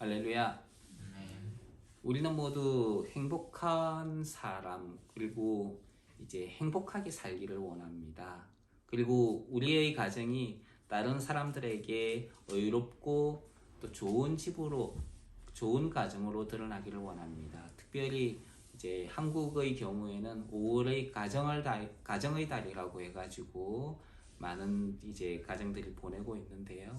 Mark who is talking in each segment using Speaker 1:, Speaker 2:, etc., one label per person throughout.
Speaker 1: 할렐루야. 우리는 모두 행복한 사람, 그리고 이제 행복하게 살기를 원합니다. 그리고 우리의 가정이 다른 사람들에게 의롭고 또 좋은 집으로, 좋은 가정으로 드러나기를 원합니다. 특별히 이제 한국의 경우에는 5월의 가정의 달이라고 해가지고 많은 이제 가정들이 보내고 있는데요.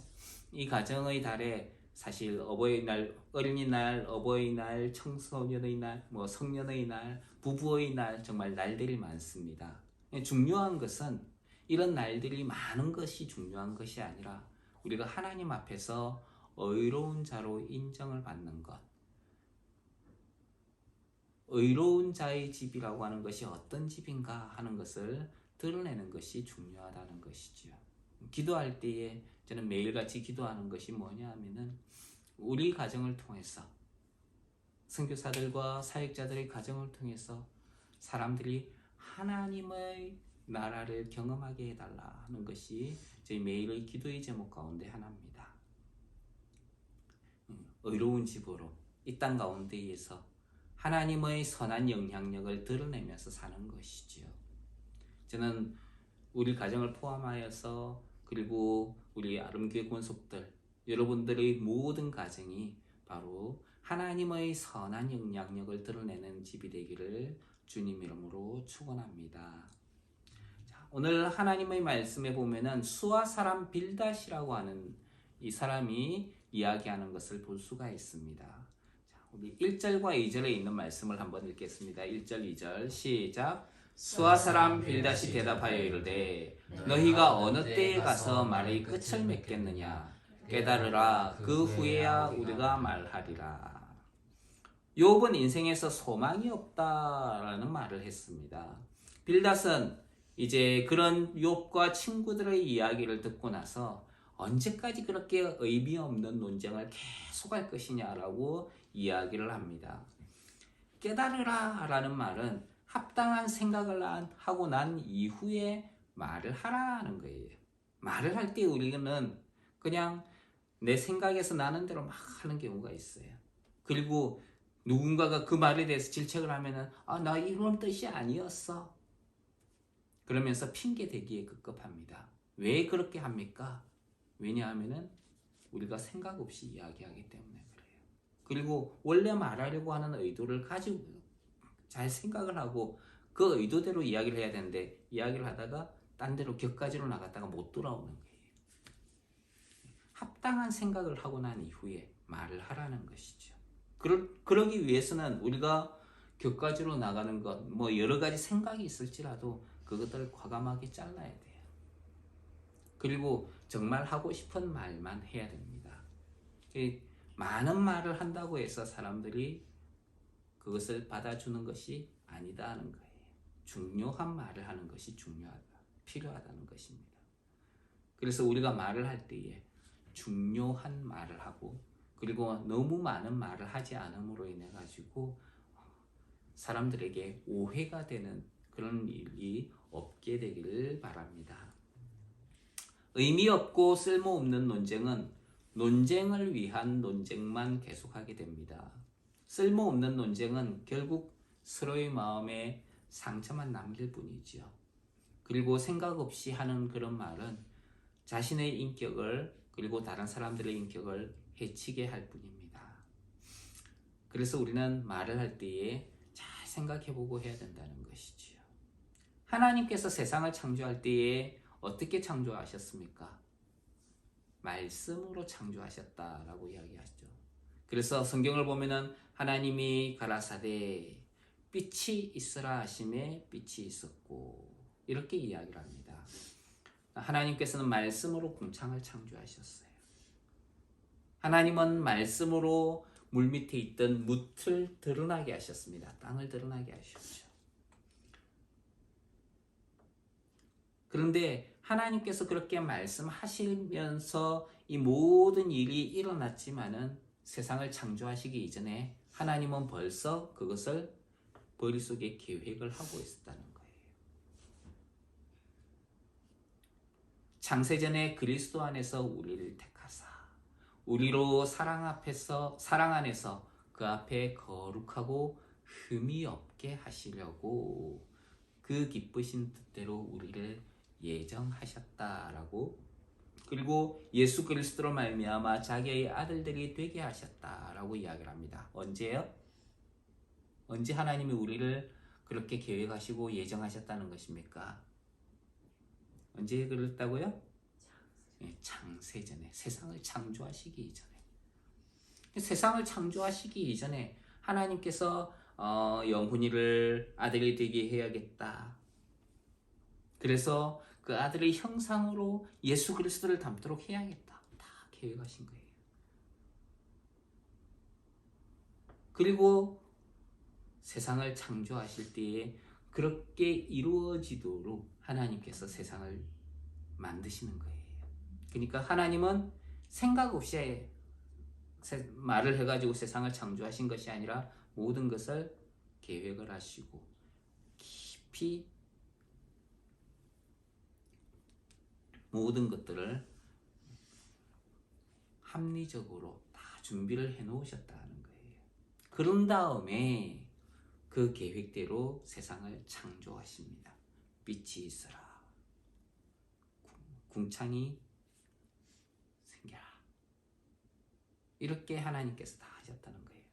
Speaker 1: 이 가정의 달에 사실 어버이날, 어린이날, 어버이날, 청소년의 날, 성년의 날, 부부의 날, 정말 날들이 많습니다. 중요한 것은 이런 날들이 많은 것이 중요한 것이 아니라 우리가 하나님 앞에서 의로운 자로 인정을 받는 것. 의로운 자의 집이라고 하는 것이 어떤 집인가 하는 것을 드러내는 것이 중요하다는 것이지요. 기도할 때에 저는 매일같이 기도하는 것이 뭐냐 하면은 우리 가정을 통해서, 선교사들과 사역자들의 가정을 통해서 사람들이 하나님의 나라를 경험하게 해달라 하는 것이 저희 매일의 기도의 제목 가운데 하나입니다. 의로운 집으로 이 땅 가운데에서 하나님의 선한 영향력을 드러내면서 사는 것이지요. 저는 우리 가정을 포함하여서, 그리고 우리 아름교회 권속들, 여러분들의 모든 가정이 바로 하나님의 선한 영향력을 드러내는 집이 되기를 주님 이름으로 축원합니다. 오늘 하나님의 말씀에 보면은 수아 사람 빌닷이라고 하는 이 사람이 이야기하는 것을 볼 수가 있습니다. 우리 1절과 2절에 있는 말씀을 한번 읽겠습니다. 1절, 2절 시작. 수아 사람 빌닷이 대답하여 이르되 너희가 어느 때에 가서 말의 끝을 맺겠느냐? 깨달으라. 그 후에야 우리가 말하리라. 욥은 인생에서 소망이 없다라는 말을 했습니다. 빌닷은 이제 그런 욥과 친구들의 이야기를 듣고 나서 언제까지 그렇게 의미 없는 논쟁을 계속 할 것이냐라고 이야기를 합니다. 깨달으라 라는 말은 합당한 생각을 하고 난 이후에 말을 하라는 거예요. 말을 할 때 우리는 그냥 내 생각에서 나는 대로 막 하는 경우가 있어요. 그리고 누군가가 그 말에 대해서 질책을 하면은 나 이런 뜻이 아니었어. 그러면서 핑계 대기에 급급합니다. 왜 그렇게 합니까? 왜냐하면은 우리가 생각 없이 이야기하기 때문에 그래요. 그리고 원래 말하려고 하는 의도를 가지고 잘 생각을 하고 그 의도대로 이야기를 해야 되는데 이야기를 하다가 딴 데로 격가지로 나갔다가 못 돌아오는 거예요. 합당한 생각을 하고 난 이후에 말을 하라는 것이죠. 그러기 위해서는 우리가 격가지로 나가는 것, 여러 가지 생각이 있을지라도 그것들을 과감하게 잘라야 돼요. 그리고 정말 하고 싶은 말만 해야 됩니다. 많은 말을 한다고 해서 사람들이 그것을 받아주는 것이 아니다 하는 거예요. 중요한 말을 하는 것이 필요하다는 것입니다. 그래서 우리가 말을 할 때에 중요한 말을 하고, 그리고 너무 많은 말을 하지 않음으로 인해 가지고 사람들에게 오해가 되는 그런 일이 없게 되기를 바랍니다. 의미 없고 쓸모없는 논쟁은 논쟁을 위한 논쟁만 계속하게 됩니다. 쓸모없는 논쟁은 결국 서로의 마음에 상처만 남길 뿐이지요. 그리고 생각 없이 하는 그런 말은 자신의 인격을, 그리고 다른 사람들의 인격을 해치게 할 뿐입니다. 그래서 우리는 말을 할 때에 잘 생각해보고 해야 된다는 것이지요. 하나님께서 세상을 창조할 때에 어떻게 창조하셨습니까? 말씀으로 창조하셨다라고 이야기하죠. 그래서 성경을 보면은 하나님이 가라사대 빛이 있으라 하심에 빛이 있었고 이렇게 이야기를 합니다. 하나님께서는 말씀으로 궁창을 창조하셨어요. 하나님은 말씀으로 물밑에 있던 묻을 드러나게 하셨습니다. 땅을 드러나게 하셨죠. 그런데 하나님께서 그렇게 말씀하시면서 이 모든 일이 일어났지만은 세상을 창조하시기 이전에 하나님은 벌써 그것을 머릿속에 계획을 하고 있었다는 거예요. 창세전에 그리스도 안에서 우리를 택하사 우리로 사랑 안에서 그 앞에 거룩하고 흠이 없게 하시려고 그 기쁘신 뜻대로 우리를 예정하셨다라고, 그리고 예수 그리스도로 말미암아 자기의 아들들이 되게 하셨다라고 이야기를 합니다. 언제요? 언제 하나님이 우리를 그렇게 계획하시고 예정하셨다는 것입니까? 언제 그랬다고요? 창세전에, 세상을 창조하시기 이전에. 세상을 창조하시기 이전에 하나님께서 영훈이를 아들이 되게 해야겠다. 그래서 그 아들의 형상으로 예수 그리스도를 닮도록 해야겠다. 다 계획하신 거예요. 그리고 세상을 창조하실 때에 그렇게 이루어지도록 하나님께서 세상을 만드시는 거예요. 그러니까 하나님은 생각 없이 말을 해가지고 세상을 창조하신 것이 아니라 모든 것을 계획을 하시고 깊이 모든 것들을 합리적으로 다 준비를 해 놓으셨다는 거예요. 그런 다음에 그 계획대로 세상을 창조하십니다. 빛이 있어라. 궁창이 생겨라. 이렇게 하나님께서 다 하셨다는 거예요.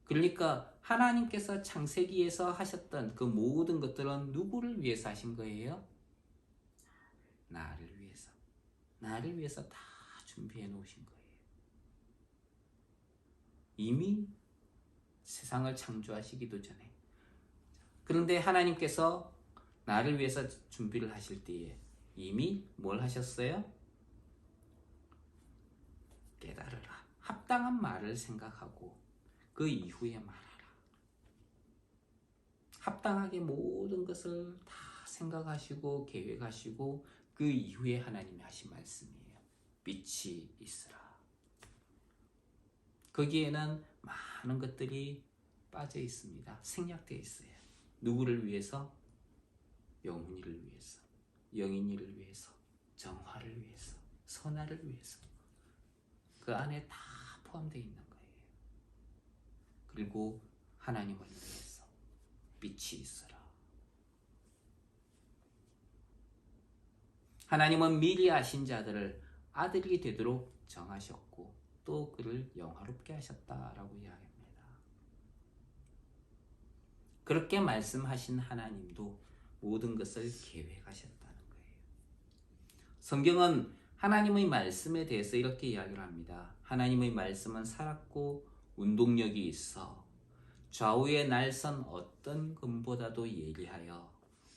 Speaker 1: 그러니까 하나님께서 창세기에서 하셨던 그 모든 것들은 누구를 위해서 하신 거예요? 나를 위해서. 나를 위해서 다 준비해 놓으신 거예요. 이미 세상을 창조하시기도 전에. 그런데 하나님께서 나를 위해서 준비를 하실 때에 이미 뭘 하셨어요? 깨달으라. 합당한 말을 생각하고 그 이후에 말하라. 합당하게 모든 것을 다 생각하시고 계획하시고 그 이후에 하나님이 하신 말씀이에요. 빛이 있으라. 거기에는 많은 것들이 빠져 있습니다. 생략되어 있어요. 누구를 위해서? 영훈이를 위해서, 영인이를 위해서, 정화를 위해서, 선화를 위해서. 그 안에 다 포함되어 있는 거예요. 그리고 하나님을 위해서 빛이 있어라. 하나님은 미리 아신 자들을 아들이 되도록 정하셨고 또 그를 영화롭게 하셨다라고 이야기합니다. 그렇게 말씀하신 하나님도 모든 것을 계획하셨다는 거예요. 성경은 하나님의 말씀에 대해서 이렇게 이야기를 합니다. 하나님의 말씀은 살았고 운동력이 있어 좌우의 날선 어떤 금보다도 예리하여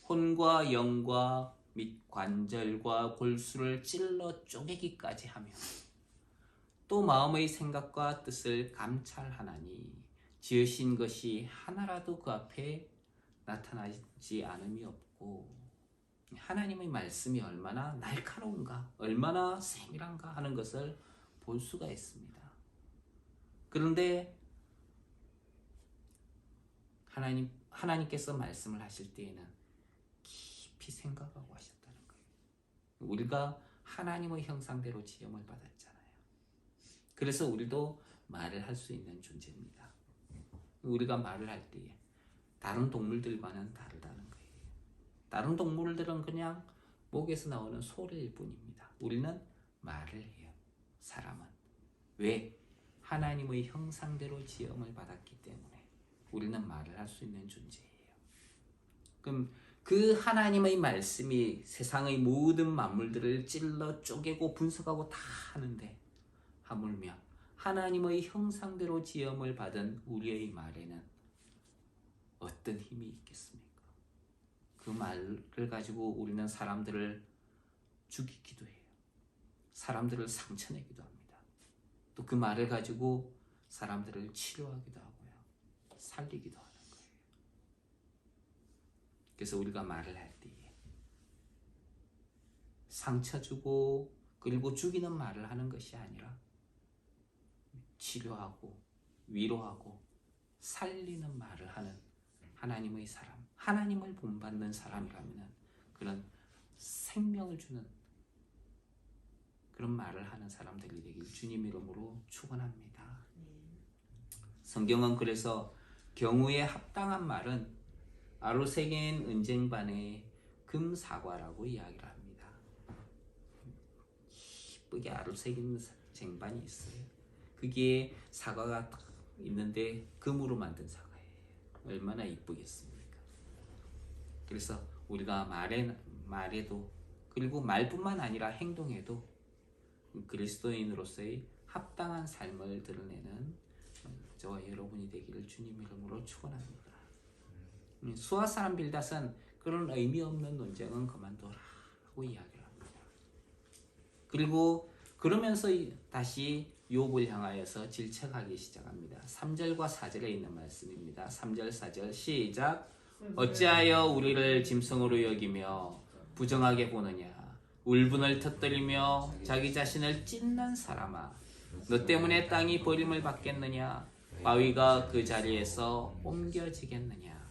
Speaker 1: 혼과 영과 및 관절과 골수를 찔러 쪼개기까지 하며 또 마음의 생각과 뜻을 감찰하나니 지으신 것이 하나라도 그 앞에 나타나지 않음이 없고. 하나님의 말씀이 얼마나 날카로운가, 얼마나 세밀한가 하는 것을 볼 수가 있습니다. 그런데 하나님께서 말씀을 하실 때에는 깊이 생각하고 하셨다는 거예요. 우리가 하나님의 형상대로 지음을 받았잖아요. 그래서 우리도 말을 할 수 있는 존재입니다. 우리가 말을 할 때에 다른 동물들과는 다르다는 거예요. 다른 동물들은 그냥 목에서 나오는 소리일 뿐입니다. 우리는 말을 해요. 사람은. 왜? 하나님의 형상대로 지음을 받았기 때문에 우리는 말을 할 수 있는 존재예요. 그럼 그 하나님의 말씀이 세상의 모든 만물들을 찔러 쪼개고 분석하고 다 하는데 하물며 하나님의 형상대로 지음을 받은 우리의 말에는 어떤 힘이 있겠습니까? 그 말을 가지고 우리는 사람들을 죽이기도 해요. 사람들을 상처내기도 합니다. 또 그 말을 가지고 사람들을 치료하기도 하고요. 살리기도 하는 거예요. 그래서 우리가 말을 할 때에 상처 주고 그리고 죽이는 말을 하는 것이 아니라 치료하고 위로하고 살리는 말을 하는 하나님의 사람, 하나님을 본받는 사람이라면 그런 생명을 주는 그런 말을 하는 사람들이 되길 주님 이름으로 축원합니다. 성경은 그래서 경우에 합당한 말은 아로새긴 은쟁반의 금사과라고 이야기를 합니다. 이쁘게 아로새긴 쟁반이 있어요. 거기에 사과가 딱 있는데 금으로 만든 사과예요. 얼마나 이쁘겠습니까? 그래서 우리가 말에도 그리고 말뿐만 아니라 행동에도 그리스도인으로서의 합당한 삶을 드러내는 저와 여러분이 되기를 주님 이름으로 축원합니다. 수아 사람 빌닷은 그런 의미 없는 논쟁은 그만둬라고 이야기를 합니다. 그리고 그러면서 다시 욥을 향하여서 질책하기 시작합니다. 3절과 4절에 있는 말씀입니다. 3절 4절 시작. 어찌하여 우리를 짐승으로 여기며 부정하게 보느냐. 울분을 터뜨리며 자기 자신을 찢는 사람아, 너 때문에 땅이 버림을 받겠느냐. 바위가 그 자리에서 옮겨지겠느냐.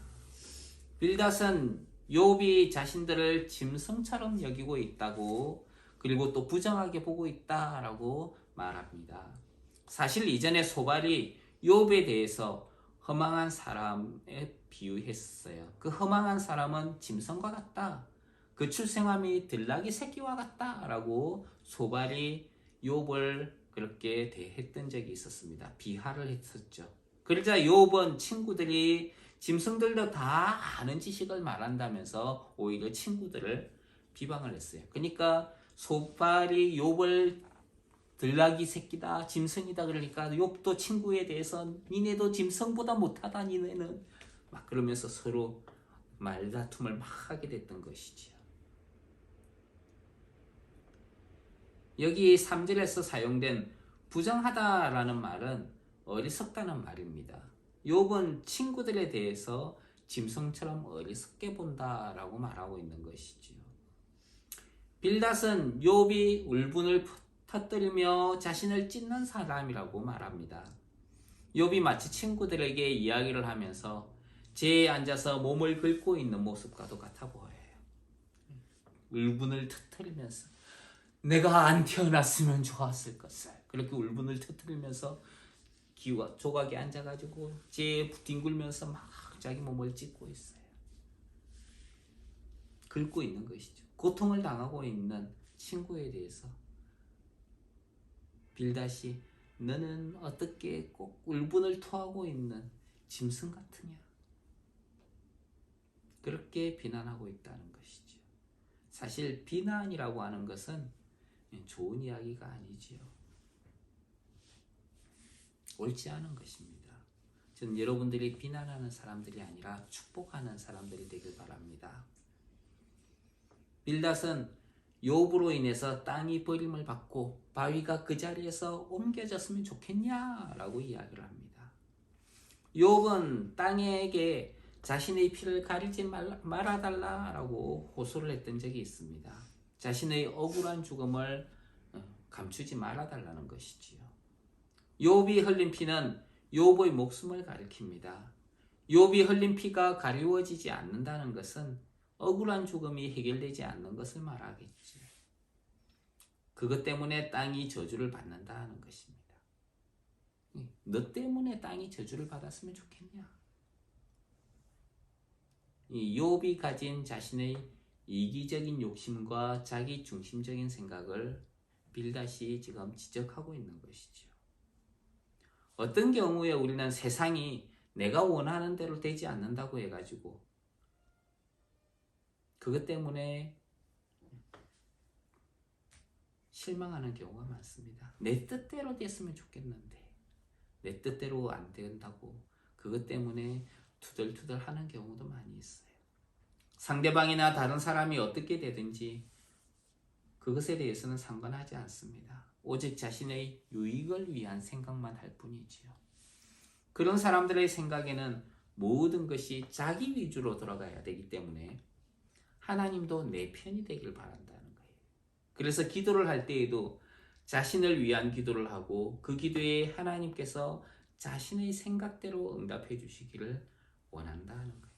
Speaker 1: 빌닷은 욥이 자신들을 짐승처럼 여기고 있다고, 그리고 또 부정하게 보고 있다라고 말합니다. 사실 이전에 소발이 욥에 대해서 허망한 사람에 비유했어요. 그 허망한 사람은 짐승과 같다. 그 출생함이 들나귀 새끼와 같다라고 소발이 욥을 그렇게 대했던 적이 있었습니다. 비하를 했었죠. 그러자 욥은 친구들이 짐승들도 다 아는 지식을 말한다면서 오히려 친구들을 비방을 했어요. 그러니까 소발이 욥을 들나귀 새끼다, 짐승이다 그러니까 욥도 친구에 대해서 니네도 짐승보다 못하다 니네는 막 그러면서 서로 말다툼을 막 하게 됐던 것이지요. 여기 3절에서 사용된 부정하다라는 말은 어리석다는 말입니다. 욥은 친구들에 대해서 짐승처럼 어리석게 본다라고 말하고 있는 것이지요. 빌닷은 욥이 울분을 터뜨리며 자신을 찢는 사람이라고 말합니다. 욥이 마치 친구들에게 이야기를 하면서 재에 앉아서 몸을 긁고 있는 모습과도 같아 보여요. 울분을 터뜨리면서 내가 안 태어났으면 좋았을 것을, 그렇게 울분을 터뜨리면서 조각에 앉아가지고 재에 뒹굴면서 막 자기 몸을 찢고 있어요. 긁고 있는 것이죠. 고통을 당하고 있는 친구에 대해서 빌닷이 너는 어떻게 꼭 울분을 토하고 있는 짐승 같으냐, 그렇게 비난하고 있다는 것이죠. 사실 비난이라고 하는 것은 좋은 이야기가 아니지요. 옳지 않은 것입니다. 저는 여러분들이 비난하는 사람들이 아니라 축복하는 사람들이 되길 바랍니다. 빌닷은 욥으로 인해서 땅이 버림을 받고 바위가 그 자리에서 옮겨졌으면 좋겠냐라고 이야기를 합니다. 욥은 땅에게 자신의 피를 가리지 말아달라라고 호소를 했던 적이 있습니다. 자신의 억울한 죽음을 감추지 말아달라는 것이지요. 욥이 흘린 피는 욥의 목숨을 가리킵니다. 욥이 흘린 피가 가리워지지 않는다는 것은 억울한 죽음이 해결되지 않는 것을 말하겠지. 그것 때문에 땅이 저주를 받는다는 것입니다. 너 때문에 땅이 저주를 받았으면 좋겠냐? 이 욥이 가진 자신의 이기적인 욕심과 자기 중심적인 생각을 빌닷이 지금 지적하고 있는 것이죠. 어떤 경우에 우리는 세상이 내가 원하는 대로 되지 않는다고 해가지고 그것 때문에 실망하는 경우가 많습니다. 내 뜻대로 됐으면 좋겠는데 내 뜻대로 안 된다고 그것 때문에 투덜투덜 하는 경우도 많이 있어요. 상대방이나 다른 사람이 어떻게 되든지 그것에 대해서는 상관하지 않습니다. 오직 자신의 유익을 위한 생각만 할 뿐이지요. 그런 사람들의 생각에는 모든 것이 자기 위주로 돌아가야 되기 때문에 하나님도 내 편이 되길 바란다는 거예요. 그래서 기도를 할 때에도 자신을 위한 기도를 하고 그 기도에 하나님께서 자신의 생각대로 응답해 주시기를 원한다는 거예요.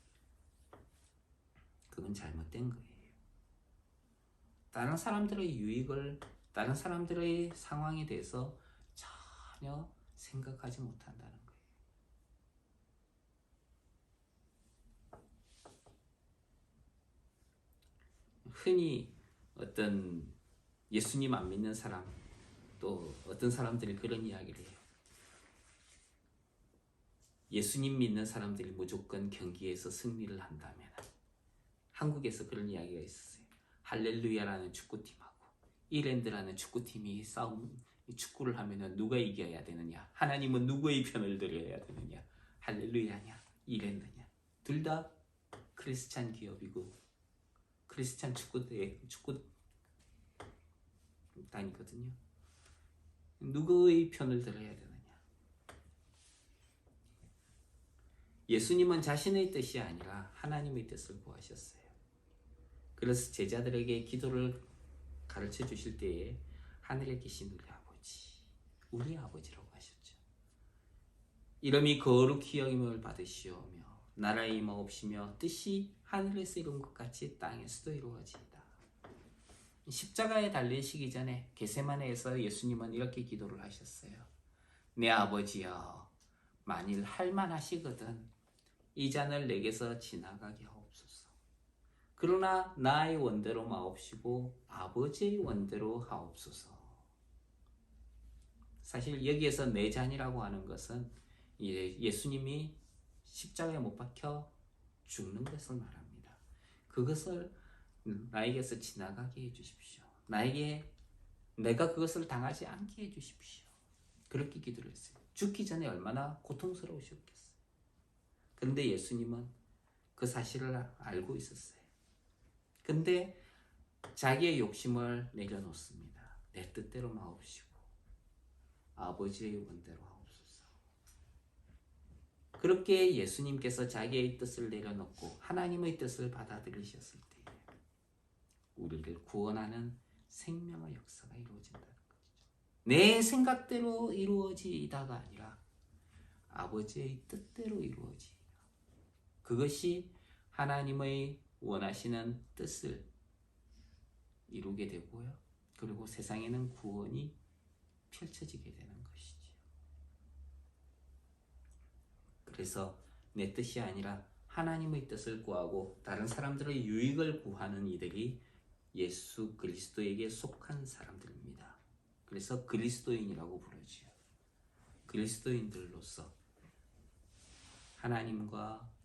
Speaker 1: 그건 잘못된 거예요. 다른 사람들의 유익을 다른 사람들의 상황에 대해서 전혀 생각하지 못한다는 거예요. 흔히 어떤 예수님 안 믿는 사람, 또 어떤 사람들이 그런 이야기를 해요. 예수님 믿는 사람들이 무조건 경기에서 승리를 한다면, 한국에서 그런 이야기가 있었어요. 할렐루야라는 축구팀하고 이랜드라는 축구팀이 축구를 하면 누가 이겨야 되느냐? 하나님은 누구의 편을 들어야 되느냐? 할렐루야냐? 이랜드냐? 둘 다 크리스찬 기업이고 크리스찬 축구단이거든요. 누구의 편을 들어야 되느냐? 예수님은 자신의 뜻이 아니라 하나님의 뜻을 구하셨어요. 그래서 제자들에게 기도를 가르쳐 주실 때에 하늘에 계신 우리 아버지, 우리 아버지라고 하셨죠. 이름이 거룩히 여김을 받으시오며 나라의 임하옵시며 뜻이 하늘에서 이룬 것 같이 땅에서도 이루어지이다. 십자가에 달리시기 전에 겟세마네에서 예수님은 이렇게 기도를 하셨어요. 내 아버지여, 만일 할만하시거든 이 잔을 내게서 지나가게 하옵소서. 그러나 나의 원대로 마옵시고 아버지의 원대로 하옵소서. 사실 여기에서 내 잔이라고 하는 것은 예수님이 십자가에 못 박혀 죽는 것을 말합니다. 그것을 나에게서 지나가게 해주십시오. 내가 그것을 당하지 않게 해주십시오. 그렇게 기도를 했어요. 죽기 전에 얼마나 고통스러우셨겠어요. 그런데 예수님은 그 사실을 알고 있었어요. 근데 자기의 욕심을 내려놓습니다. 내 뜻대로 마옵시고 아버지의 원대로 하옵소서. 그렇게 예수님께서 자기의 뜻을 내려놓고 하나님의 뜻을 받아들이셨을 때 우리를 구원하는 생명의 역사가 이루어진다는 것이죠. 내 생각대로 이루어지다가 아니라 아버지의 뜻대로 이루어지다. 그것이 하나님의 원하시는 뜻을 이루게 되고요. 그리고 세상에는 구원이 펼쳐지게 되는 것이죠. 그래서 내 뜻이 아니라 하나님의 뜻을 구하고 다른 사람들의 유익을 구하는 이들이 예수 그리스도에게 속한 사람들입니다. 그래서 그리스도인이라고 부르지요. 그리스도인들로서 하나님과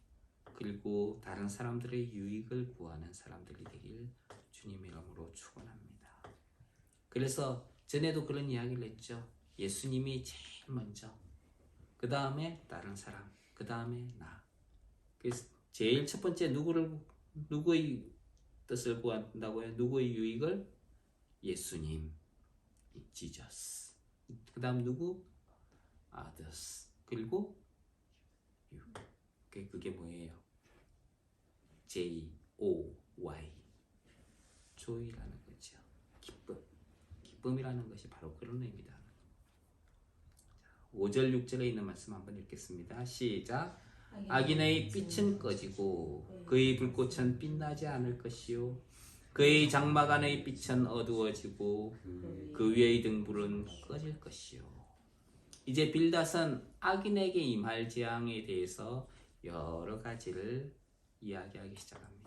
Speaker 1: 그리고 다른 사람들의 유익을 구하는 사람들이 되길 주님의 이름으로 축원합니다. 그래서 전에도 그런 이야기를 했죠. 예수님이 제일 먼저, 그 다음에 다른 사람, 그 다음에 나. 그래서 제일 첫 번째 누구의 뜻을 구한다고요? 누구의 유익을? 예수님, 지저스. 그 다음 누구? others. 그리고 you. 그게 뭐예요? J-O-Y. joy라는 거죠. 기쁨이라는 것이 바로 그런 의미다. 5절 6절에 있는 말씀 한번 읽겠습니다. 시작. 악인의 빛은 꺼지고 그의 불꽃은 빛나지 않을 것이요 그의 장막 안의 빛은 어두워지고 그 위의 등불은 꺼질 것이요. 이제 빌닷은 악인에게 임할 재앙에 대해서 여러 가지를 이야기하기 시작합니다.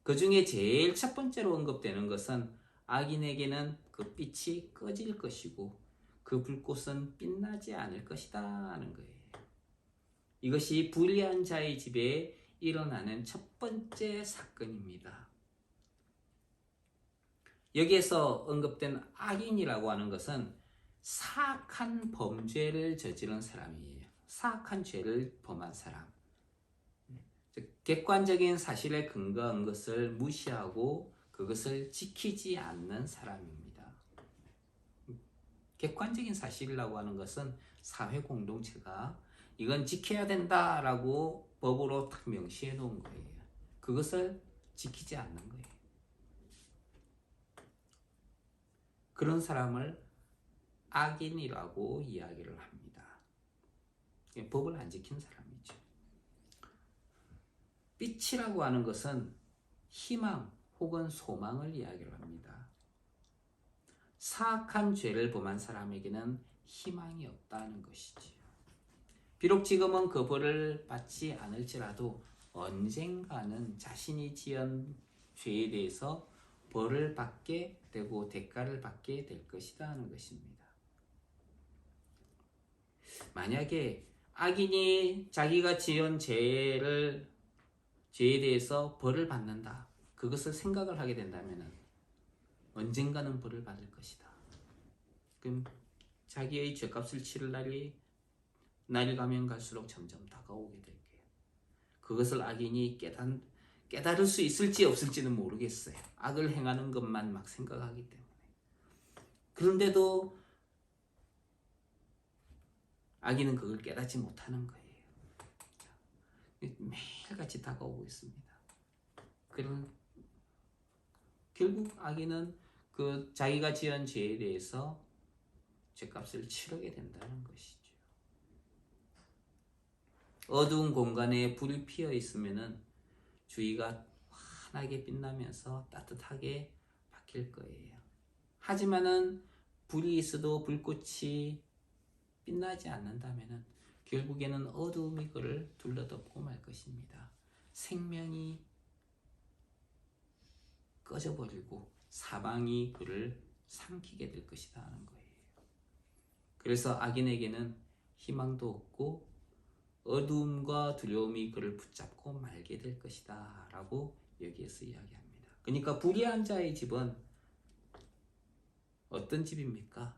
Speaker 1: 그 중에 제일 첫 번째로 언급되는 것은 악인에게는 그 빛이 꺼질 것이고 그 불꽃은 빛나지 않을 것이다 하는 거예요. 이것이 불의한 자의 집에 일어나는 첫 번째 사건입니다. 여기에서 언급된 악인이라고 하는 것은 사악한 범죄를 저지른 사람이에요. 사악한 죄를 범한 사람. 객관적인 사실에 근거한 것을 무시하고 그것을 지키지 않는 사람입니다. 객관적인 사실이라고 하는 것은 사회 공동체가 이건 지켜야 된다라고 법으로 딱 명시해 놓은 거예요. 그것을 지키지 않는 거예요. 그런 사람을 악인이라고 이야기를 합니다. 법을 안 지킨 사람이죠. 빛이라고 하는 것은 희망 혹은 소망을 이야기를 합니다. 사악한 죄를 범한 사람에게는 희망이 없다는 것이지요. 비록 지금은 그 벌을 받지 않을지라도 언젠가는 자신이 지은 죄에 대해서 벌을 받게 되고 대가를 받게 될 것이다 하는 것입니다. 만약에 악인이 자기가 지은 죄에 대해서 벌을 받는다, 그것을 생각을 하게 된다면 언젠가는 벌을 받을 것이다. 그럼 자기의 죄값을 치를 날이 가면 갈수록 점점 다가오게 될 거예요. 그것을 악인이 깨달을 수 있을지 없을지는 모르겠어요. 악을 행하는 것만 막 생각하기 때문에. 그런데도 악인은 그걸 깨닫지 못하는 거예요. 매일같이 다가오고 있습니다. 결국 악인은 그 자기가 지은 죄에 대해서 죄값을 치르게 된다는 것이죠. 어두운 공간에 불이 피어 있으면은 주위가 환하게 빛나면서 따뜻하게 바뀔 거예요. 하지만은 불이 있어도 불꽃이 빛나지 않는다면은 결국에는 어두움이 그를 둘러덮고 말 것입니다. 생명이 꺼져버리고 사방이 그를 삼키게 될 것이다 하는 거예요. 그래서 악인에게는 희망도 없고 어두움과 두려움이 그를 붙잡고 말게 될 것이다 라고 여기에서 이야기합니다. 그러니까 불의한 자의 집은 어떤 집입니까?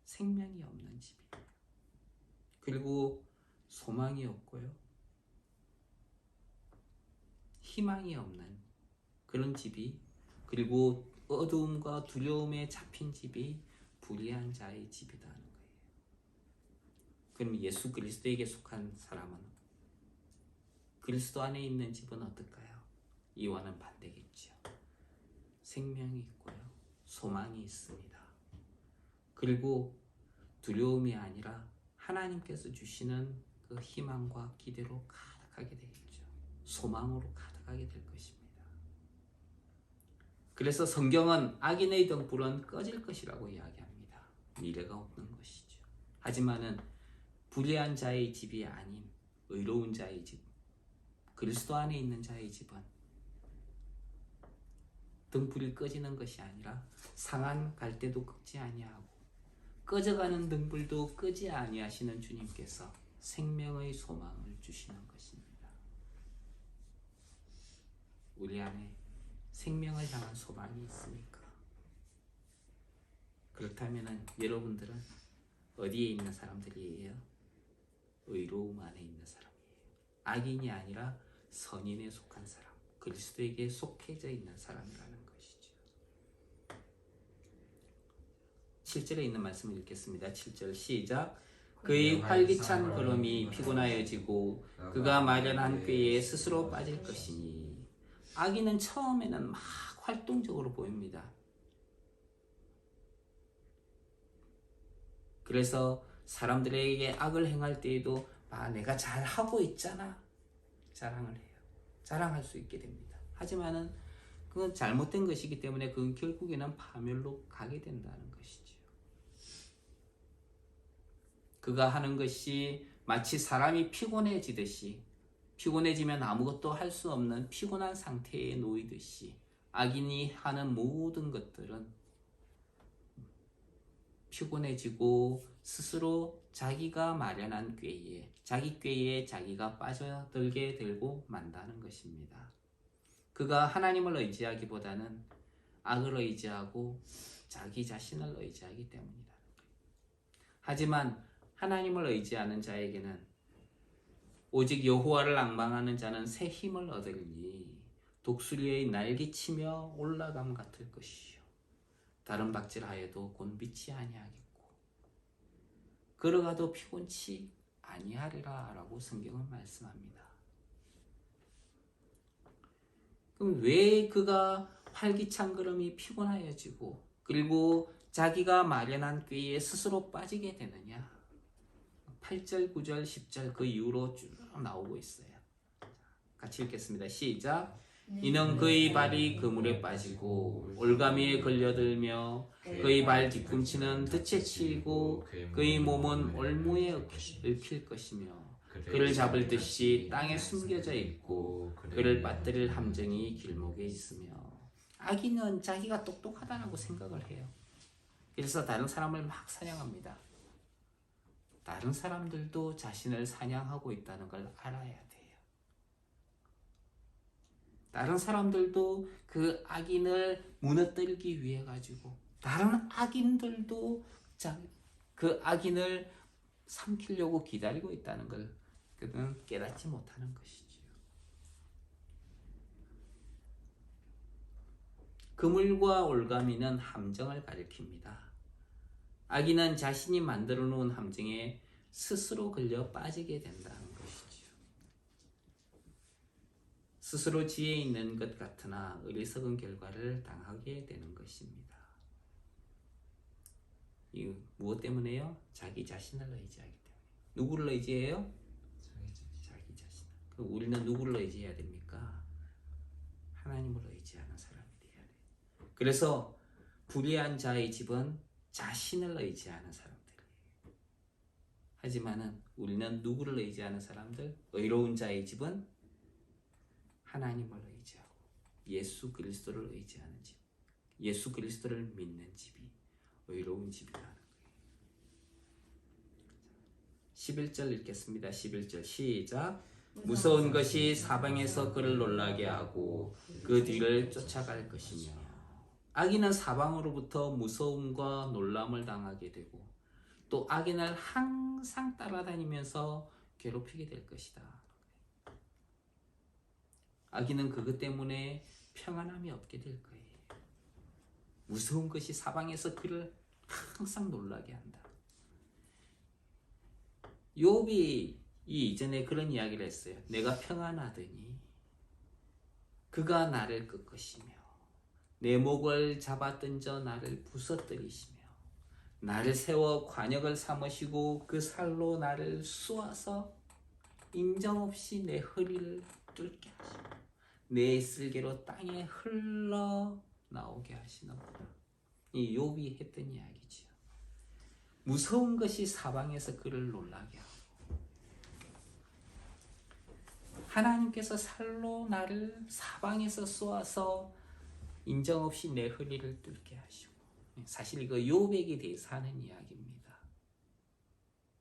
Speaker 1: 생명이 없는 집이에요. 그리고 소망이 없고요, 희망이 없는 그런 집이, 그리고 어두움과 두려움에 잡힌 집이 불의한 자의 집이다 하는 거예요. 그럼 예수 그리스도에게 속한 사람은, 그리스도 안에 있는 집은 어떨까요? 이와는 반대겠죠. 생명이 있고요, 소망이 있습니다. 그리고 두려움이 아니라 하나님께서 주시는 그 희망과 기대로 가득하게 되겠죠. 소망으로 가득하게 될 것입니다. 그래서 성경은 악인의 등불은 꺼질 것이라고 이야기합니다. 미래가 없는 것이죠. 하지만은 불의한 자의 집이 아닌 의로운 자의 집, 그리스도 안에 있는 자의 집은 등불이 꺼지는 것이 아니라 상한 갈대도 끄지 아니하고 꺼져가는 등불도 끄지 아니하시는 주님께서 생명의 소망을 주시는 것입니다. 우리 안에 생명을 향한 소망이 있습니까? 그렇다면 여러분들은 어디에 있는 사람들이에요? 의로움 안에 있는 사람이에요. 악인이 아니라 선인에 속한 사람, 그리스도에게 속해져 있는 사람이라는 것이죠. 7절에 있는 말씀을 읽겠습니다. 7절 시작. 그의 활기찬 걸음이 피곤하여지고 그가 마련한 꾀에 스스로 빠질 것이니. 악인은 처음에는 막 활동적으로 보입니다. 그래서 사람들에게 악을 행할 때에도 내가 잘하고 있잖아 자랑을 해요. 자랑할 수 있게 됩니다. 하지만은 그건 잘못된 것이기 때문에 그건 결국에는 파멸로 가게 된다는 것이죠. 그가 하는 것이 마치 사람이 피곤해지듯이, 피곤해지면 아무것도 할 수 없는 피곤한 상태에 놓이듯이 악인이 하는 모든 것들은 피곤해지고 스스로 자기가 마련한 꾀에, 자기 꾀에 자기가 빠져들게 되고 만다는 것입니다. 그가 하나님을 의지하기보다는 악을 의지하고 자기 자신을 의지하기 때문이다. 하지만 하나님을 의지하는 자에게는 오직 여호와를 앙망하는 자는 새 힘을 얻으리니 독수리의 날개치며 올라감 같을 것이요 다른 박질하여도 곧 빛이 아니하겠고 걸어가도 피곤치 아니하리라 라고 성경은 말씀합니다. 그럼 왜 그가 활기찬 걸음이 피곤하여지고 그리고 자기가 마련한 꾀에 스스로 빠지게 되느냐? 8절, 9절, 10절 그 이후로 쭉 나오고 있어요. 같이 읽겠습니다. 시작. 이는 그의 발이 그물에 빠지고 올가미에 걸려들며 그의 발 뒤꿈치는 덫에 치이고 그의 몸은 올무에 얽힐 것이며 그를 잡을 듯이 땅에 숨겨져 있고 그를 빠뜨릴 함정이 길목에 있으며. 악인은 자기가 똑똑하다고 생각을 해요. 그래서 다른 사람을 막 사냥합니다. 다른 사람들도 자신을 사냥하고 있다는 걸 알아야 돼요. 다른 사람들도 그 악인을 무너뜨리기 위해 가지고 다른 악인들도 그 악인을 삼키려고 기다리고 있다는 걸 그들은 깨닫지 못하는 것이지요. 그물과 올가미는 함정을 가리킵니다. 악인은 자신이 만들어 놓은 함정에 스스로 걸려 빠지게 된다는 것이지요. 스스로 지혜 있는 것 같으나 어리석은 결과를 당하게 되는 것입니다. 이 무엇 때문에요? 자기 자신을 의지하기 때문에. 누구를 의지해요? 자기 자신. 그럼 우리는 누구를 의지해야 됩니까? 하나님을 의지하는 사람이 되어야 돼요. 그래서 불의한 자의 집은 자신을 의지하는 사람들이에요. 하지만은 우리는 누구를 의지하는 사람들? 의로운 자의 집은 하나님을 의지하고 예수 그리스도를 의지하는 집, 예수 그리스도를 믿는 집이 의로운 집이라는 거예요. 11절 읽겠습니다. 11절 시작. 무서운 것이 사방에서 그를 놀라게 하고 그 뒤를 쫓아갈 것이며. 악인은 사방으로부터 무서움과 놀람을 당하게 되고 또 악인을 항상 따라다니면서 괴롭히게 될 것이다. 악인은 그것 때문에 평안함이 없게 될 거예요. 무서운 것이 사방에서 그를 항상 놀라게 한다. 욥이 이전에 그런 이야기를 했어요. 내가 평안하더니 그가 나를 꺾으시며 내 목을 잡아 던져 나를 부서뜨리시며 나를 세워 관역을 삼으시고 그 살로 나를 쏘아서 인정없이 내 허리를 뚫게 하시고 내 쓸개로 땅에 흘러 나오게 하시는구나. 이 욥이 했던 이야기지요. 무서운 것이 사방에서 그를 놀라게 하고 하나님께서 살로 나를 사방에서 쏘아서 인정없이 내 허리를 뚫게 하시고. 사실 이거 욥에게 대해서 하는 이야기입니다.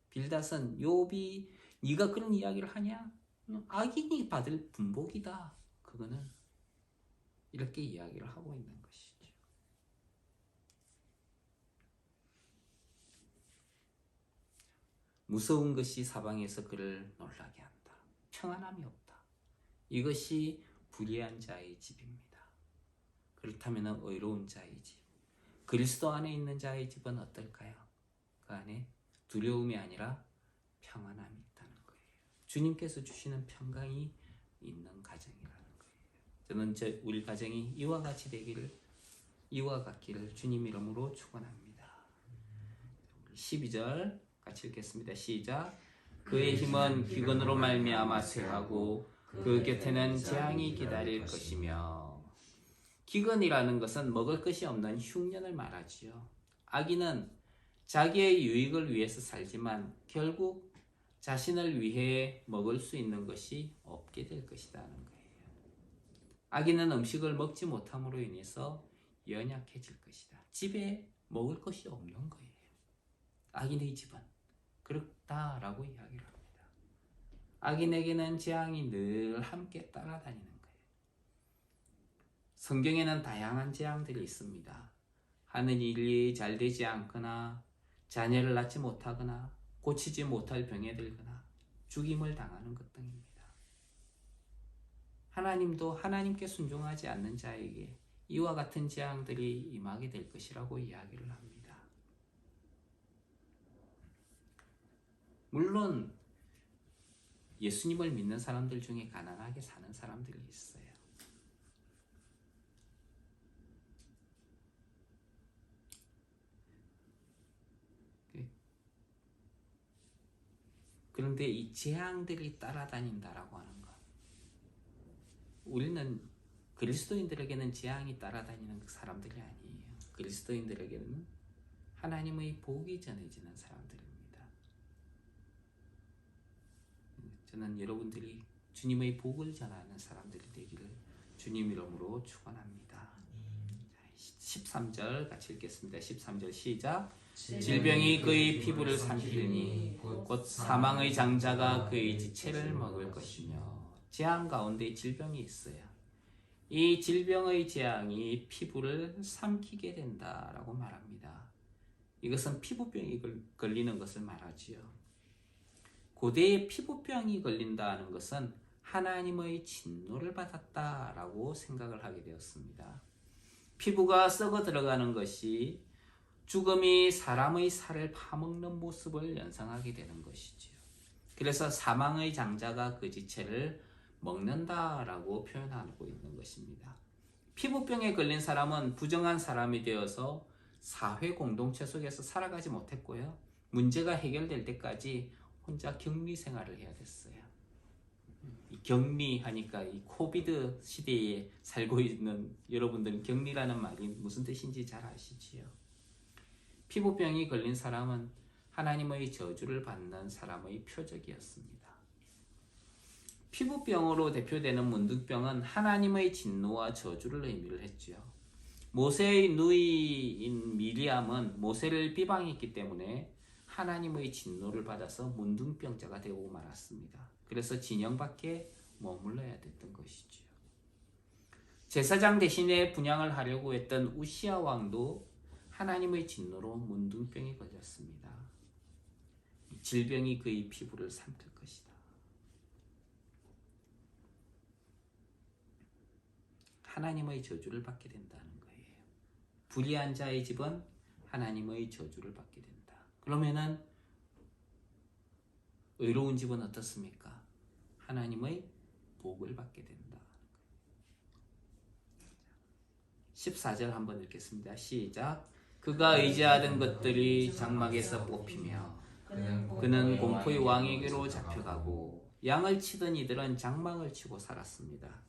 Speaker 1: 빌닷은 욥이 네가 그런 이야기를 하냐? 악인이 받을 분복이다. 그거는 이렇게 이야기를 하고 있는 것이죠. 무서운 것이 사방에서 그를 놀라게 한다. 평안함이 없다. 이것이 불의한 자의 집입니다. 그렇다면 의로운 자의 집, 그리스도 안에 있는 자의 집은 어떨까요? 그 안에 두려움이 아니라 평안함이 있다는 거예요. 주님께서 주시는 평강이 있는 가정이라는 거예요. 저는 우리 가정이 이와 같이 되기를, 이와 같기를 주님 이름으로 축원합니다. 12절 같이 읽겠습니다. 시작. 그의 힘은 기근으로 말미암아 쇠하고 그 곁에는 재앙이 기다릴 것이며. 기근이라는 것은 먹을 것이 없는 흉년을 말하지요. 악인은 자기의 유익을 위해서 살지만 결국 자신을 위해 먹을 수 있는 것이 없게 될 것이라는 거예요. 악인은 음식을 먹지 못함으로 인해서 연약해질 것이다. 집에 먹을 것이 없는 거예요. 악인의 집은 그렇다라고 이야기를 합니다. 악인에게는 재앙이 늘 함께 따라다니는 거예요. 성경에는 다양한 재앙들이 있습니다. 하는 일이 잘 되지 않거나 자녀를 낳지 못하거나 고치지 못할 병에 들거나 죽임을 당하는 것 등입니다. 하나님도 하나님께 순종하지 않는 자에게 이와 같은 재앙들이 임하게 될 것이라고 이야기를 합니다. 물론 예수님을 믿는 사람들 중에 가난하게 사는 사람들이 있어요. 그런데 이 재앙들이 따라다닌다라고 하는 것, 우리는 그리스도인들에게는 재앙이 따라다니는 사람들이 아니에요. 그리스도인들에게는 하나님의 복이 전해지는 사람들입니다. 저는 여러분들이 주님의 복을 전하는 사람들이 되기를 주님 이름으로 축원합니다. 13절 같이 읽겠습니다. 13절 시작. 질병이 그의 피부를 삼키리니 곧 사망의 장자가 그의 지체를 먹을 것이며. 재앙 가운데 질병이 있어요. 이 질병의 재앙이 피부를 삼키게 된다라고 말합니다. 이것은 피부병이 걸리는 것을 말하지요. 고대에 피부병이 걸린다는 것은 하나님의 진노를 받았다라고 생각을 하게 되었습니다. 피부가 썩어 들어가는 것이 죽음이 사람의 살을 파먹는 모습을 연상하게 되는 것이지요. 그래서 사망의 장자가 그 지체를 먹는다라고 표현하고 있는 것입니다. 피부병에 걸린 사람은 부정한 사람이 되어서 사회 공동체 속에서 살아가지 못했고요. 문제가 해결될 때까지 혼자 격리 생활을 해야 됐어요. 격리하니까 이 코비드 시대에 살고 있는 여러분들은 격리라는 말이 무슨 뜻인지 잘 아시지요? 피부병이 걸린 사람은 하나님의 저주를 받는 사람의 표적이었습니다. 피부병으로 대표되는 문둥병은 하나님의 진노와 저주를 의미를 했지요. 모세의 누이인 미리암은 모세를 비방했기 때문에 하나님의 진노를 받아서 문둥병자가 되고 말았습니다. 그래서 진영 밖에 머물러야 됐던 것이지요. 제사장 대신에 분향을 하려고 했던 우시야 왕도 하나님의 진노로 문둥병에 걸렸습니다. 질병이 그의 피부를 삼킬 것이다. 하나님의 저주를 받게 된다는 거예요. 불의한 자의 집은 하나님의 저주를 받게 된다. 그러면은 의로운 집은 어떻습니까? 하나님의 복을 받게 된다. 14절 한번 읽겠습니다. 시작. 그가 의지하던 것들이 장막에서 뽑히며 그는 공포의 왕에게로 잡혀가고 양을 치던 이들은 장막을 치고 살았습니다.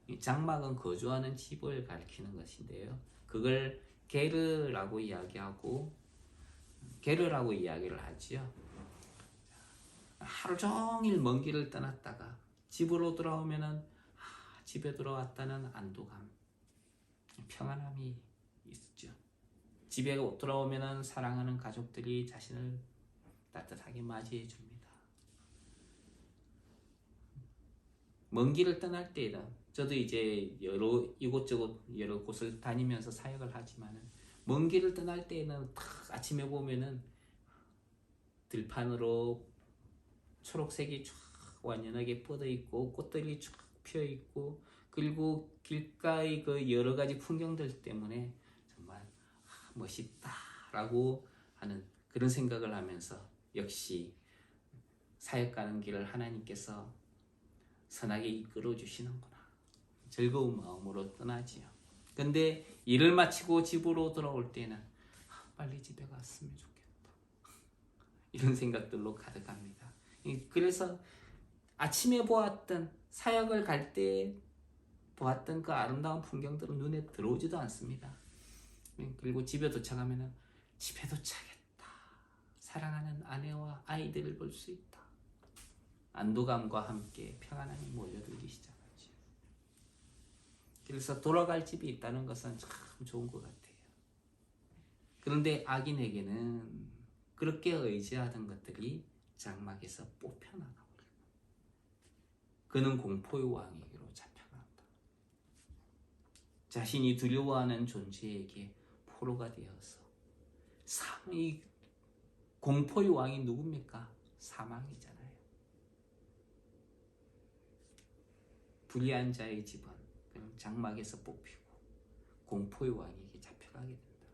Speaker 1: 이 장막은 거주하는 집을 가리키는 것인데요. 그걸 게르라고 이야기하고 게르라고 이야기를 하지요. 하루 종일 먼 길을 떠났다가 집으로 돌아오면은 집에 돌아왔다는 안도감, 평안함이 있죠. 집에 돌아오면은 사랑하는 가족들이 자신을 따뜻하게 맞이해 줍니다. 먼 길을 떠날 때에는 저도 이제 이곳저곳 여러 곳을 다니면서 사역을 하지만은 먼 길을 떠날 때에는 탁 아침에 보면은 들판으로 초록색이 쫙 완연하게 뻗어 있고 꽃들이 쫙 피어 있고 그리고 길가의 그 여러 가지 풍경들 때문에 정말 멋있다라고 하는 그런 생각을 하면서 역시 사역 가는 길을 하나님께서 선하게 이끌어 주시는구나. 즐거운 마음으로 떠나지요. 근데 일을 마치고 집으로 돌아올 때는 빨리 집에 갔으면 좋겠다. 이런 생각들로 가득합니다. 그래서 아침에 보았던 사역을 갈 때 보았던 그 아름다운 풍경들은 눈에 들어오지도 않습니다. 그리고 집에 도착하면 집에 도착했다. 사랑하는 아내와 아이들을 볼 수 있다. 안도감과 함께 평안함이 몰려들기 시작하죠. 그래서 돌아갈 집이 있다는 것은 참 좋은 것 같아요. 그런데 악인에게는 그렇게 의지하던 것들이 장막에서 뽑혀나가고 그는 공포의 왕에게로 잡혀간다. 자신이 두려워하는 존재에게 포로가 되어서 이 공포의 왕이 누굽니까? 사망이잖아요. 불의한 자의 집은 장막에서 뽑히고 공포의 왕에게 잡혀가게 된다.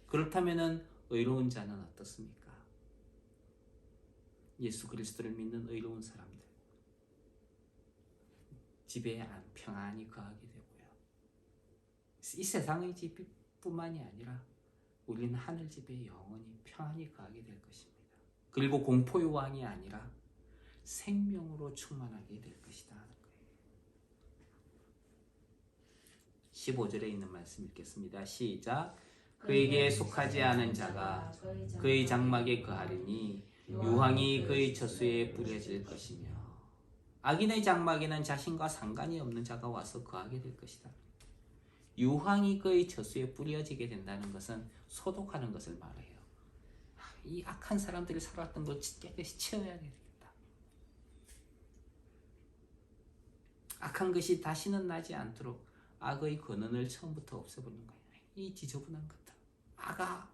Speaker 1: 그렇다면 의로운 자는 어떻습니까? 예수 그리스도를 믿는 의로운 사람들 집에 평안히 거하게 되고요. 이 세상의 집뿐만이 아니라 우리는 하늘집에 영원히 평안히 거하게 될 것입니다. 그리고 공포의 왕이 아니라 생명으로 충만하게 될 것이다 하는 거예요. 15절에 있는 말씀 읽겠습니다. 시작. 그에게 속하지 않은 자가 그의 장막에 거하리니 유황이 그의 처소에 뿌려질 것이며. 악인의 장막에는 자신과 상관이 없는 자가 와서 거하게 될 것이다. 유황이 그의 처소에 뿌려지게 된다는 것은 소독하는 것을 말해요. 이 악한 사람들이 살았던 걸 깨끗이 치워야 되겠다. 악한 것이 다시는 나지 않도록 악의 근원을 처음부터 없애버리는 거예요. 이 지저분한 것들, 악아,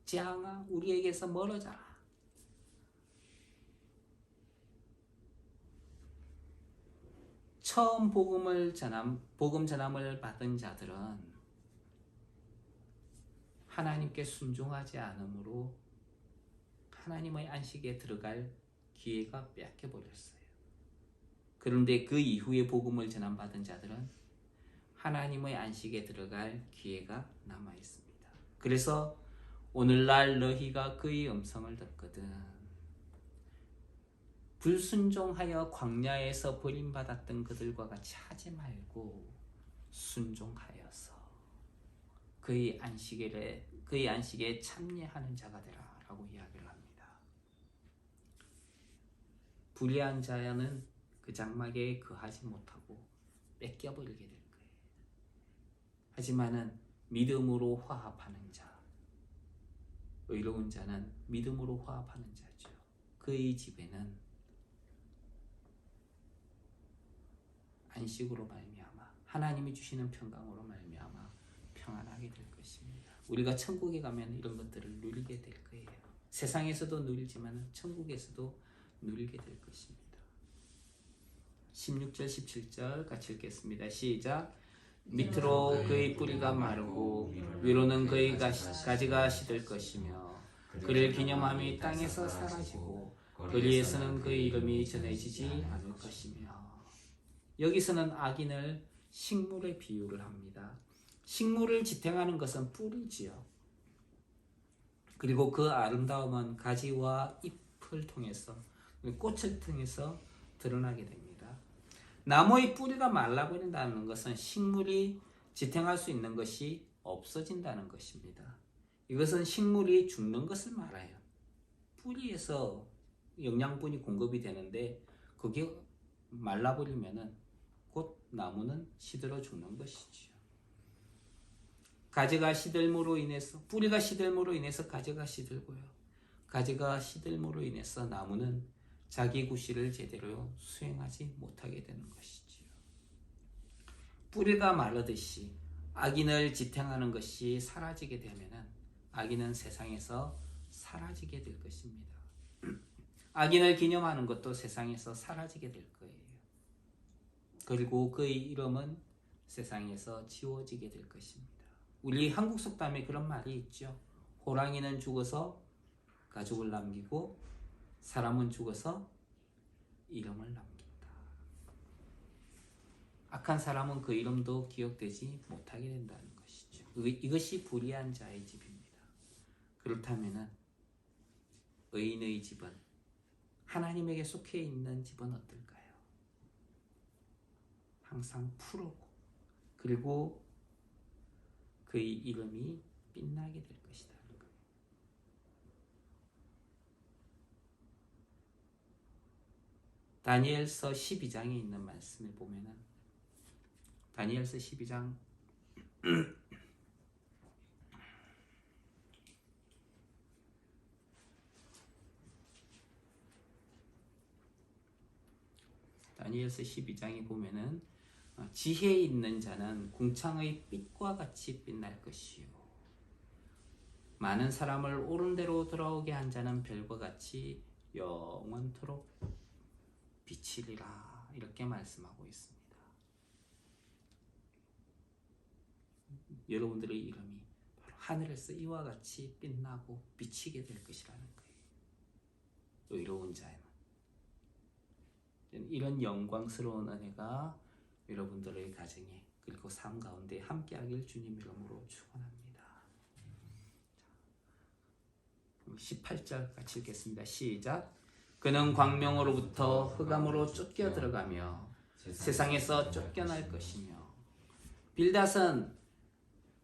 Speaker 1: 재앙아, 우리에게서 멀어져라. 처음 복음 전함을 받은 자들은 하나님께 순종하지 않으므로 하나님의 안식에 들어갈 기회가 뺏겨버렸어요. 그런데 그 이후에 복음을 전함받은 자들은 하나님의 안식에 들어갈 기회가 남아 있습니다. 그래서 오늘날 너희가 그의 음성을 듣거든 불순종하여 광야에서 버림받았던 그들과 같이 하지 말고 순종하여서 그의 안식에 참여하는 자가 되라라고 이야기를 합니다. 불의한 자는 그 장막에 거하지 못하고 뺏겨버리게 될 거예요. 하지만은 믿음으로 화합하는 자, 의로운 자는 믿음으로 화합하는 자죠. 그의 집에는 안식으로 말미암아 하나님이 주시는 평강으로 말미암아 평안하게 될 것입니다. 우리가 천국에 가면 이런 것들을 누리게 될 거예요. 세상에서도 누리지만 천국에서도 누리게 될 것입니다. 16절 17절 같이 읽겠습니다. 시작. 밑으로 그의 뿌리가 마르고 위로는 그의 가지가 시들 것이며 그를 기념함이 땅에서 사라지고 거리에서는 그의 이름이 전해지지 않을 것이며. 여기서는 악인을 식물에 비유를 합니다. 식물을 지탱하는 것은 뿌리지요. 그리고 그 아름다움은 가지와 잎을 통해서, 꽃을 통해서 드러나게 됩니다. 나무의 뿌리가 말라버린다는 것은 식물이 지탱할 수 있는 것이 없어진다는 것입니다. 이것은 식물이 죽는 것을 말해요. 뿌리에서 영양분이 공급이 되는데 그게 말라버리면은 곧 나무는 시들어 죽는 것이지요. 가지가 시들므로 인해서, 뿌리가 시들므로 인해서 가지가 시들고요. 가지가 시들므로 인해서 나무는 자기 구실을 제대로 수행하지 못하게 되는 것이지요. 뿌리가 마르듯이 악인을 지탱하는 것이 사라지게 되면은 악인은 세상에서 사라지게 될 것입니다. 악인을 기념하는 것도 세상에서 사라지게 될 거예요. 그리고 그의 이름은 세상에서 지워지게 될 것입니다. 우리 한국 속담에 그런 말이 있죠. 호랑이는 죽어서 가죽을 남기고 사람은 죽어서 이름을 남긴다. 악한 사람은 그 이름도 기억되지 못하게 된다는 것이죠. 이것이 불의한 자의 집입니다. 그렇다면 의인의 집은, 하나님에게 속해 있는 집은 어떨까요? 항상 푸르고 그리고 그의 이름이 빛나게 될 것이다. 다니엘서 12장에 있는 말씀을 보면은 다니엘서 12장 다니엘서 12장에 보면은 지혜 있는 자는 궁창의 빛과 같이 빛날 것이요 많은 사람을 옳은 대로 돌아오게 한 자는 별과 같이 영원토록 비치리라 이렇게 말씀하고 있습니다. 여러분들의 이름이 바로 하늘에서 이와 같이 빛나고 비치게 될 것이라는 거예요. 의로운 자는 이런 영광스러운 은혜가 여러분들의 가정에 그리고 삶 가운데 함께하길 주님 이름으로 축원합니다. 18절 같이 읽겠습니다. 시작. 그는 광명으로부터 흑암으로 쫓겨 들어가며 세상에서 쫓겨날 것이며 빌닷은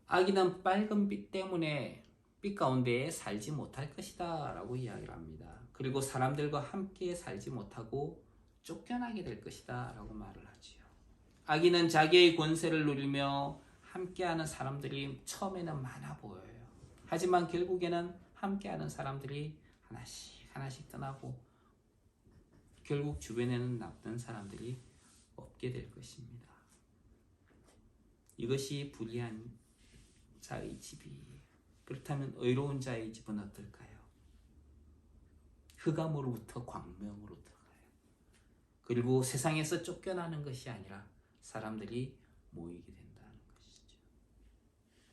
Speaker 1: 악인은 빨간 빛 때문에 빛 가운데 살지 못할 것이다 라고 이야기를 합니다. 그리고 사람들과 함께 살지 못하고 쫓겨나게 될 것이다 라고 말을 하지요. 악인은 자기의 권세를 누리며 함께하는 사람들이 처음에는 많아 보여요. 하지만 결국에는 함께하는 사람들이 하나씩 떠나고 결국 주변에는 남는 사람들이 없게 될 것입니다. 이것이 불의한 자의 집이에요. 그렇다면 의로운 자의 집은 어떨까요? 흑암으로부터 광명으로 들어가요. 그리고 세상에서 쫓겨나는 것이 아니라 사람들이 모이게 된다는 것이죠.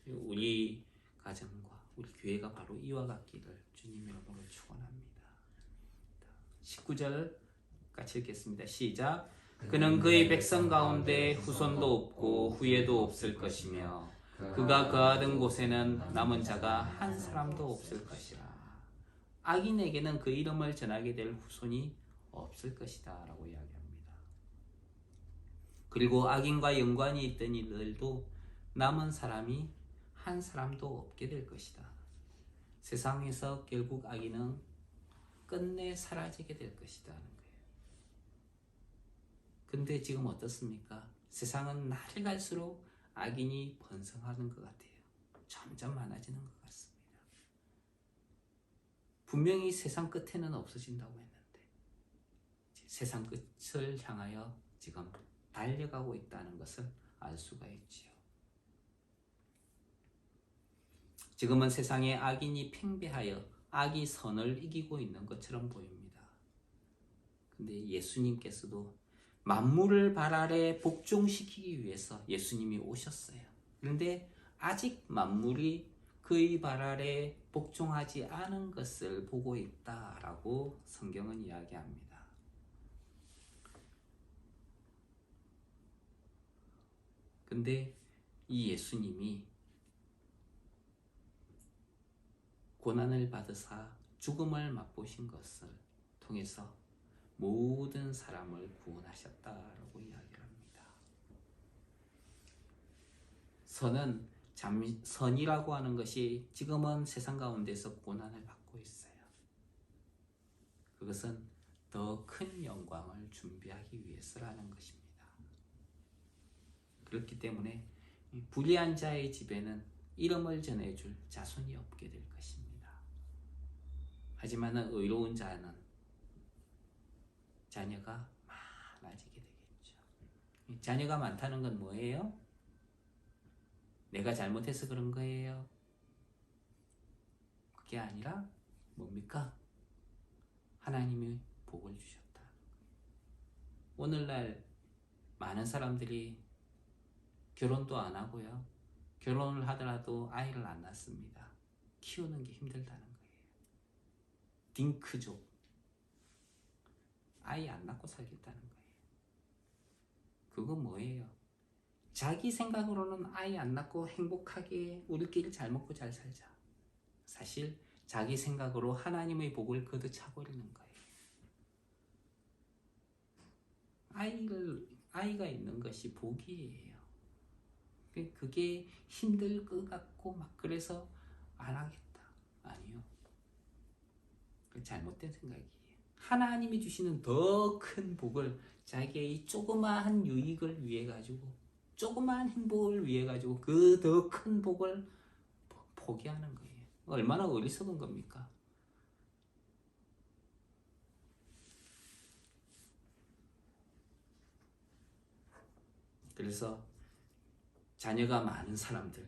Speaker 1: 우리 가정과 우리 교회가 바로 이와 같기를 주님의 이름으로 축원합니다. 19절 같이 읽겠습니다. 시작. 그는 그의 백성 가운데 후손도 없고 후예도 없을 것이며 그가 거하던 곳에는 남은 자가 한 사람도 없을 것이라. 악인에게는 그 이름을 전하게 될 후손이 없을 것이다 라고 이야기합니다. 그리고 악인과 연관이 있던 이들도 남은 사람이 한 사람도 없게 될 것이다. 세상에서 결국 악인은 끝내 사라지게 될 것이다 하는 거예요. 근데 지금 어떻습니까? 세상은 날이 갈수록 악인이 번성하는 것 같아요. 점점 많아지는 것 같습니다. 분명히 세상 끝에는 없어진다고 했는데 세상 끝을 향하여 지금 달려가고 있다는 것을 알 수가 있지요. 지금은 세상에 악인이 팽배하여 악이 선을 이기고 있는 것처럼 보입니다. 근데 예수님께서도 만물을 발 아래 복종시키기 위해서 예수님이 오셨어요. 그런데 아직 만물이 그의 발 아래 복종하지 않은 것을 보고 있다라고 성경은 이야기합니다. 근데 이 예수님이 고난을 받으사 죽음을 맛보신 것을 통해서 모든 사람을 구원하셨다라고 이야기합니다. 선이라고 하는 것이 지금은 세상 가운데서 고난을 받고 있어요. 그것은 더 큰 영광을 준비하기 위해서라는 것입니다. 그렇기 때문에 불의한 자의 집에는 이름을 전해줄 자손이 없게 될 것입니다. 하지만 의로운 자는 자녀가 많아지게 되겠죠. 자녀가 많다는 건 뭐예요? 내가 잘못해서 그런 거예요? 그게 아니라 뭡니까? 하나님이 복을 주셨다. 오늘날 많은 사람들이 결혼도 안 하고요. 결혼을 하더라도 아이를 안 낳습니다. 키우는 게 힘들다는 거예요. 딩크족. 아이 안 낳고 살겠다는 거예요. 그건 뭐예요? 자기 생각으로는 아이 안 낳고 행복하게 우리끼리 잘 먹고 잘 살자. 사실 자기 생각으로 하나님의 복을 걷어차버리는 거예요. 아이가 있는 것이 복이에요. 그게 힘들 것 같고 막 그래서 안 하겠다. 아니요. 그 잘못된 생각이에요. 하나님이 주시는 더 큰 복을 자기의 조그마한 유익을 위해 가지고 조그마한 행복을 위해 가지고 그 더 큰 복을 포기하는 거예요. 얼마나 어리석은 겁니까? 그래서 자녀가 많은 사람들,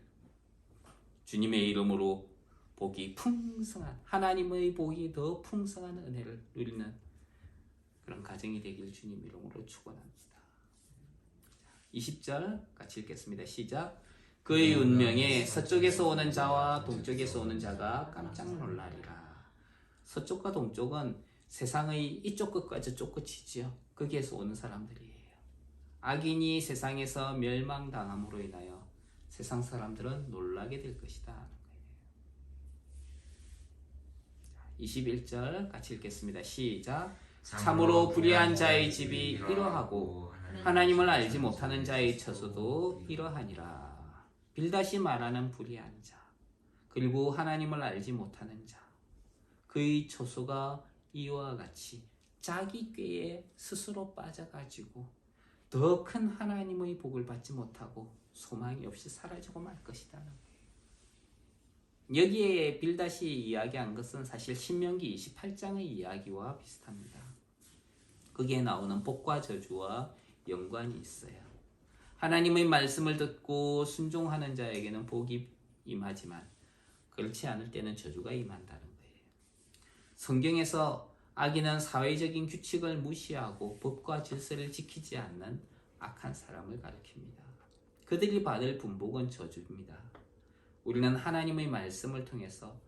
Speaker 1: 주님의 이름으로 복이 풍성한, 하나님의 복이 더 풍성한 은혜를 누리는 그런 가정이 되길 주님 이름으로 축원합니다. 20절 같이 읽겠습니다. 시작. 그의 운명에 서쪽에서 오는 자와 동쪽에서 오는 자가 깜짝 놀라리라. 서쪽과 동쪽은 세상의 이쪽 끝과 저쪽 끝이지요. 거기에서 오는 사람들이에요. 악인이 세상에서 멸망당함으로 인하여 세상 사람들은 놀라게 될 것이다. 21절 같이 읽겠습니다. 시작. 참으로 불의한 자의 집이 이러하고 하나님을 알지 못하는 자의 처소도 이러하니라. 빌닷이 말하는 불의한 자, 그리고 하나님을 알지 못하는 자, 그의 처소가 이와 같이 자기 꾀에 스스로 빠져가지고 더 큰 하나님의 복을 받지 못하고 소망이 없이 사라지고 말 것이라는 거예요. 여기에 빌닷이 이야기한 것은 사실 신명기 28장의 이야기와 비슷합니다. 거기에 나오는 복과 저주와 연관이 있어요. 하나님의 말씀을 듣고 순종하는 자에게는 복이 임하지만 그렇지 않을 때는 저주가 임한다는 거예요. 성경에서 악인은 사회적인 규칙을 무시하고 법과 질서를 지키지 않는 악한 사람을 가리킵니다. 그들이 받을 분복은 저주입니다. 우리는 하나님의 말씀을 통해서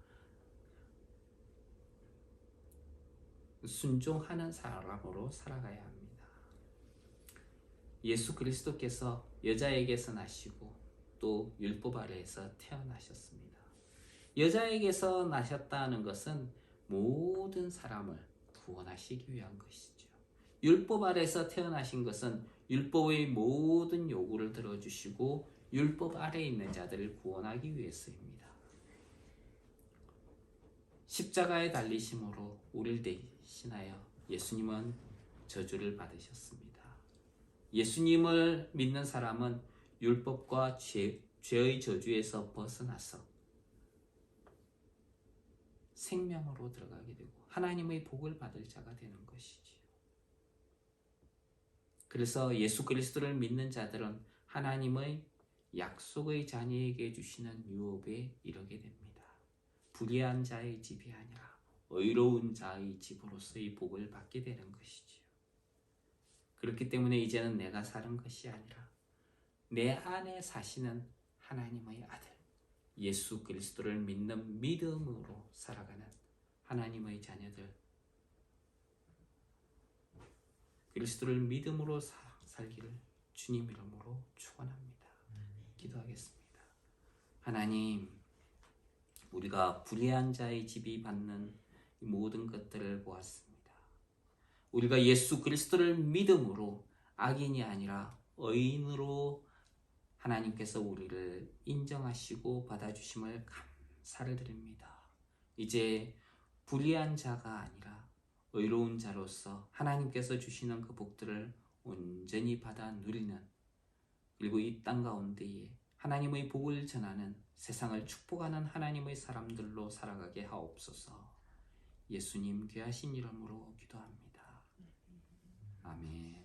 Speaker 1: 순종하는 사람으로 살아가야 합니다. 예수 그리스도께서 여자에게서 나시고 또 율법 아래에서 태어나셨습니다. 여자에게서 나셨다는 것은 모든 사람을 구원하시기 위한 것이죠. 율법 아래에서 태어나신 것은 율법의 모든 요구를 들어주시고 율법 아래에 있는 자들을 구원하기 위해서입니다. 십자가에 달리심으로 우리를 대신하여 예수님은 저주를 받으셨습니다. 예수님을 믿는 사람은 율법과 죄의 저주에서 벗어나서 생명으로 들어가게 되고 하나님의 복을 받을 자가 되는 것이지요. 그래서 예수 그리스도를 믿는 자들은 하나님의 약속의 자녀에게 주시는 유업에 이르게 됩니다. 불의한 자의 집이 아니라 의로운 자의 집으로서의 복을 받게 되는 것이지요. 그렇기 때문에 이제는 내가 사는 것이 아니라 내 안에 사시는 하나님의 아들 예수 그리스도를 믿는 믿음으로 살아가는 하나님의 자녀들, 그리스도를 믿음으로 살기를 주님 이름으로 축원합니다. 기도하겠습니다. 하나님, 우리가 불의한 자의 집이 받는 이 모든 것들을 보았습니다. 우리가 예수 그리스도를 믿음으로 악인이 아니라 의인으로 하나님께서 우리를 인정하시고 받아주심을 감사를 드립니다. 이제 불의한 자가 아니라 의로운 자로서 하나님께서 주시는 그 복들을 온전히 받아 누리는, 그리고 이 땅 가운데에 하나님의 복을 전하는, 세상을 축복하는 하나님의 사람들로 살아가게 하옵소서. 예수님 귀하신 이름으로 기도합니다. 아멘.